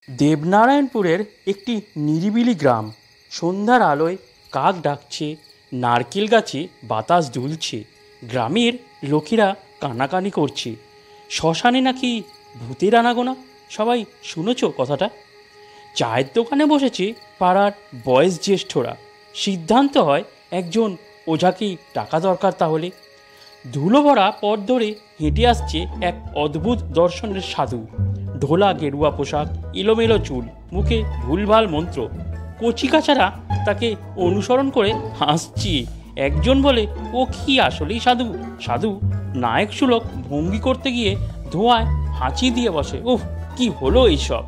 দেবনারায়ণপুরের একটি নিরিবিলি গ্রাম। সন্ধ্যার আলোয় কাক ডাকছে, নারকেল গাছে বাতাস দুলছে, গ্রামের লোকেরা কানাকানি করছে শ্মশানে নাকি ভূতের আনাগোনা। সবাই শুনেছ কথাটা? চায়ের দোকানে বসেছে পাড়ার বয়োজ্যেষ্ঠরা। সিদ্ধান্ত হয় একজন ওঝাকেই টাকা দরকার। তাহলে ধুলো ভরা পথ ধরে হেঁটে আসছে এক অদ্ভুত দর্শনের সাধু। ঢোলা গেরুয়া পোশাক, এলোমেলো চুল, মুখে ভুলভাল মন্ত্র। কচিকাচারা তাকে অনুসরণ করে হাসছে। একজন বলে, ও কি আসলেই সাধু? সাধু নায়ক সুলভ ভঙ্গি করতে গিয়ে ধোঁয়ায় হাঁচি দিয়ে বসে। উফ, কি হলো এইসব!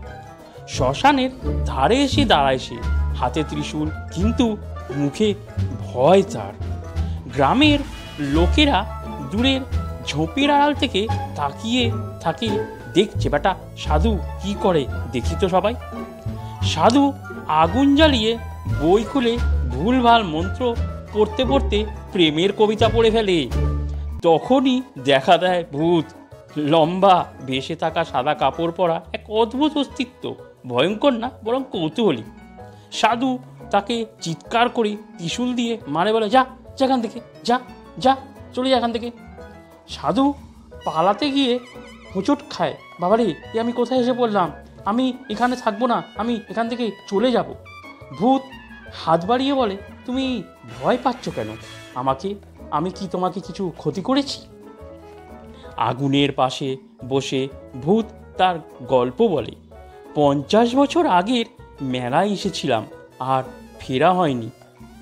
শ্মশানের ধারে এসে দাঁড়ায় সে, হাতে ত্রিশূল, কিন্তু মুখে ভয় তার। গ্রামের লোকেরা দূরের ঝোপের আড়াল থেকে তাকিয়ে থাকে, দেখছে বেটা সাধু কি করে, দেখি তো সবাই। সাধু আগুন জ্বালিয়ে বই খুলে ভুলভাল মন্ত্র পড়তে পড়তে প্রেমের কবিতা পড়ে ফেলে। তখনই দেখা দেয় ভূত। লম্বা ভেসে থাকা সাদা কাপড় পরা এক অদ্ভুত অস্তিত্ব, ভয়ঙ্কর না বরং কৌতূহলী। সাধু তাকে চিৎকার করে ত্রিশূল দিয়ে মারে, বলে, যা এখান থেকে, যা যা, চলে যা এখান থেকে। সাধু পালাতে গিয়ে হোঁচট খায়। বাবারে, এ আমি কোথায় এসে পড়লাম? আমি এখানে থাকবো না, আমি এখান থেকে চলে যাব। ভূত হাত বাড়িয়ে বলে, তুমি ভয় পাচ্ছ কেন? আমি কি তোমাকে কিছু ক্ষতি করেছি? আগুনের পাশে বসে ভূত তার গল্প বলে। 50 বছর আগের মেলায় এসেছিলাম, আর ফেরা হয়নি।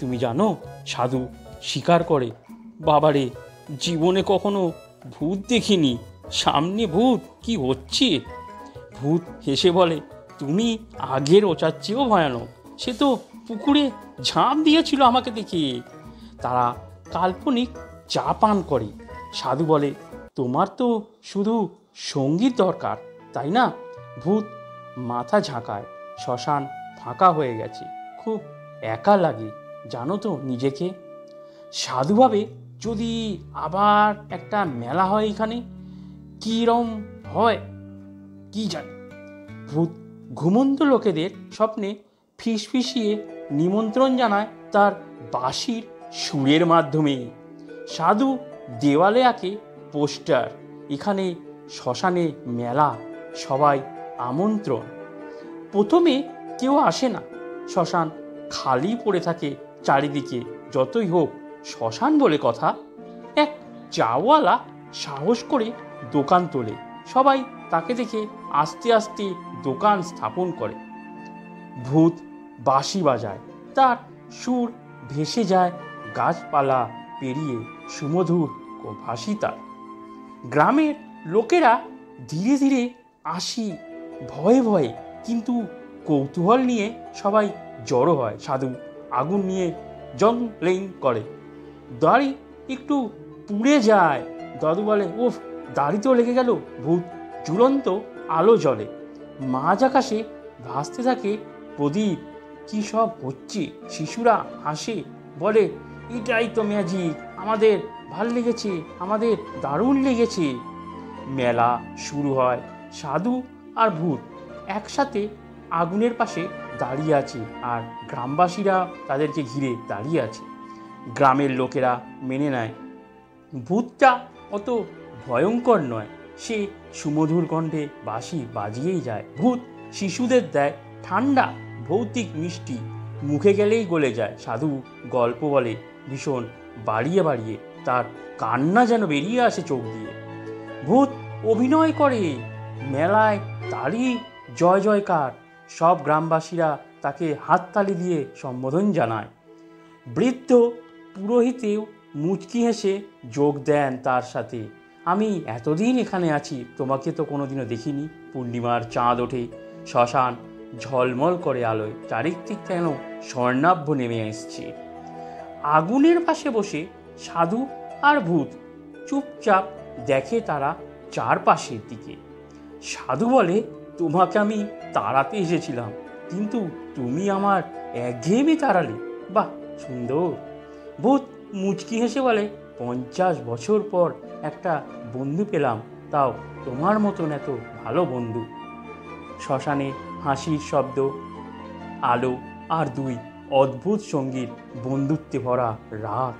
তুমি জানো, সাধু স্বীকার করে, বাবারে, জীবনে কখনো ভূত দেখিনি। সামনে ভূত, কি হচ্ছে? ভূত হেসে বলে, তুমি আগের ওচার চেয়েও ভয়ানক। সে তো পুকুরে ঝাঁপ দিয়েছিল আমাকে দেখে। তারা কাল্পনিক চা পান করে। সাধু বলে, তোমার তো শুধু সঙ্গীত দরকার, তাই না? ভূত মাথা ঝাঁকায়। শ্মশান ফাঁকা হয়ে গেছে, খুব একা লাগে, জানো তো নিজেকে। সাধু ভাবে, যদি আবার একটা মেলা হয় এখানে, কিরম হয় কি জানি। ভূত ঘুমন্ত লোকেদের স্বপ্নে ফিসফিসিয়ে নিমন্ত্রণ জানায় তার বাঁশির সুরের মাধ্যমে। সাধু দেওয়ালে আঁকে পোস্টার, এখানে শ্মশানে মেলা, সবাই আমন্ত্রণ। প্রথমে কেউ আসে না, শ্মশান খালি পড়ে থাকে চারিদিকে। যতই হোক শ্মশান বলে কথা। এক চাওয়ালা সাহস করে দোকান তোলে, সবাই তাকে দেখে আস্তে আস্তে দোকান স্থাপন করে। ভূত বাঁশি বাজায়, তার সুর ভেসে যায় গাছপালা পেরিয়ে, সুমধুর ও ভাসি তার। গ্রামের লোকেরা ধীরে ধীরে আসি, ভয়ে ভয়ে কিন্তু কৌতূহল নিয়ে সবাই জড়ো হয়। সাধু আগুন নিয়ে জংলেং করে, দাড়ি একটু পুড়ে যায়। দাদু বলে, উফ, দাড়ি তো লেগে গেল। ভূত ঝুলন্ত আলো জ্বলে, মাঝ আকাশে ভাসতে থাকে প্রদীপ। কি সব হচ্ছে? শিশুরা হাসে, বলে, এটাই তো ম্যাজিক, আমাদের ভাল লেগেছে, আমাদের দারুণ লেগেছে। মেলা শুরু হয়। সাধু আর ভূত একসাথে আগুনের পাশে দাঁড়িয়ে আছে, আর গ্রামবাসীরা তাদেরকে ঘিরে দাঁড়িয়ে আছে। গ্রামের লোকেরা মেনে নেয় ভূতটা অত ভয়ঙ্কর নয়, সে সুমধুর কণ্ঠে বাঁশি বাজিয়েই যায়। ভূত শিশুদের দেয় ঠান্ডা ভৌতিক মিষ্টি, মুখে গেলেই গলে যায়। সাধু গল্প বলে ভীষণ বাড়িয়ে বাড়িয়ে, তার কান্না যেন বেরিয়ে আসে চোখ দিয়ে। ভূত অভিনয় করে মেলায়, তারই জয় জয়কার। সব গ্রামবাসীরা তাকে হাততালি দিয়ে সম্বোধন জানায়। বৃদ্ধ পুরোহিতেও মুচকি হেসে যোগ দেন তার সাথে। আমি এতদিন এখানে আছি, তোমাকে তো কোনোদিনও দেখিনি। পূর্ণিমার চাঁদ ওঠে, শ্মশান ঝলমল করে আলোয়, চারিদিক যেন স্বর্ণাভ্য নেমে এসছে। আগুনের পাশে বসে সাধু আর ভূত চুপচাপ দেখে তারা চারপাশের দিকে। সাধু বলে, তোমাকে আমি তাড়াতে এসেছিলাম, কিন্তু তুমি আমার একঘেয়েমি তাড়ালে। বাহ, সুন্দর। ভূত মুচকি হেসে বলে, 50 বছর পর একটা বন্ধু পেলাম, তাও তোমার মতন এত ভালো বন্ধু। শ্মশানে হাসির শব্দ, আলো আর দুই অদ্ভুত সঙ্গীর বন্ধুত্বে ভরা রাত।